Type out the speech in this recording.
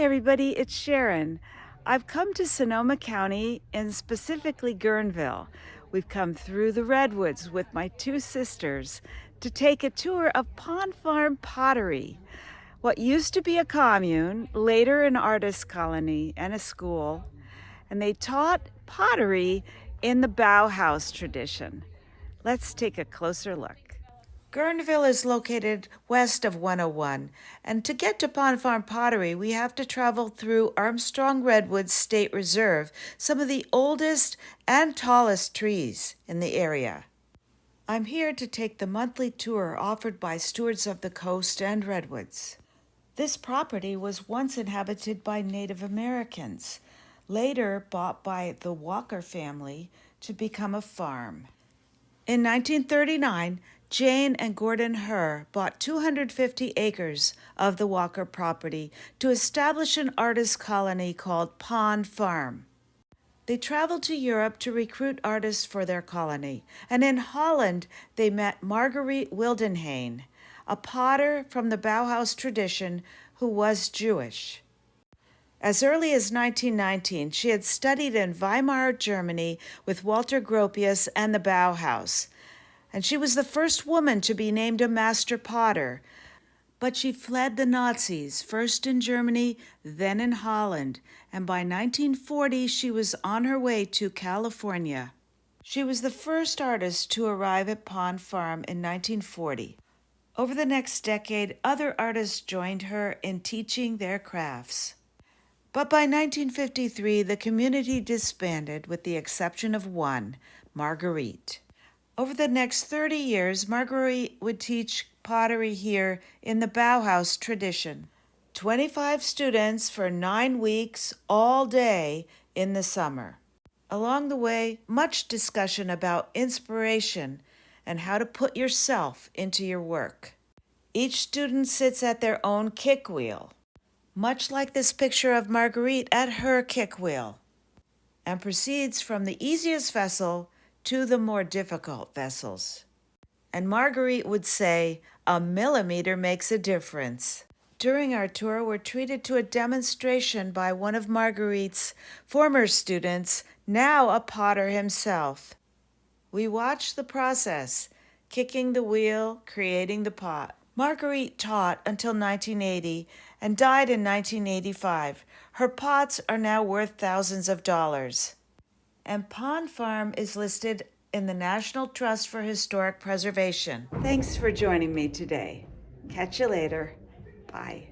everybody, it's Sharon. I've come to Sonoma County and specifically Guerneville. We've come through the redwoods with my two sisters to take a tour of Pond Farm Pottery, what used to be a commune, later an artist colony and a school, and they taught pottery in the Bauhaus tradition. Let's take a closer look. Guerneville is located west of 101, and to get to Pond Farm Pottery, we have to travel through Armstrong Redwoods State Reserve, some of the oldest and tallest trees in the area. I'm here to take the monthly tour offered by Stewards of the Coast and Redwoods. This property was once inhabited by Native Americans, later bought by the Walker family to become a farm. In 1939, Jane and Gordon Herr bought 250 acres of the Walker property to establish an artist colony called Pond Farm. They traveled to Europe to recruit artists for their colony, and in Holland they met Marguerite Wildenhain, a potter from the Bauhaus tradition who was Jewish. As early as 1919, she had studied in Weimar, Germany with Walter Gropius and the Bauhaus, and she was the first woman to be named a master potter. But she fled the Nazis, first in Germany, then in Holland, and by 1940 she was on her way to California. She was the first artist to arrive at Pond Farm in 1940. Over the next decade, other artists joined her in teaching their crafts. But by 1953, the community disbanded with the exception of one, Marguerite. Over the next 30 years, Marguerite would teach pottery here in the Bauhaus tradition. 25 students for 9 weeks, all day in the summer. Along the way, much discussion about inspiration and how to put yourself into your work. Each student sits at their own kick wheel, much like this picture of Marguerite at her kick wheel, and proceeds from the easiest vessel to the more difficult vessels. And Marguerite would say, a millimeter makes a difference. During our tour, we're treated to a demonstration by one of Marguerite's former students, now a potter himself. We watched the process, kicking the wheel, creating the pot. Marguerite taught until 1980 and died in 1985. Her pots are now worth thousands of dollars. And Pond Farm is listed in the National Trust for Historic Preservation. Thanks for joining me today. Catch you later. Bye.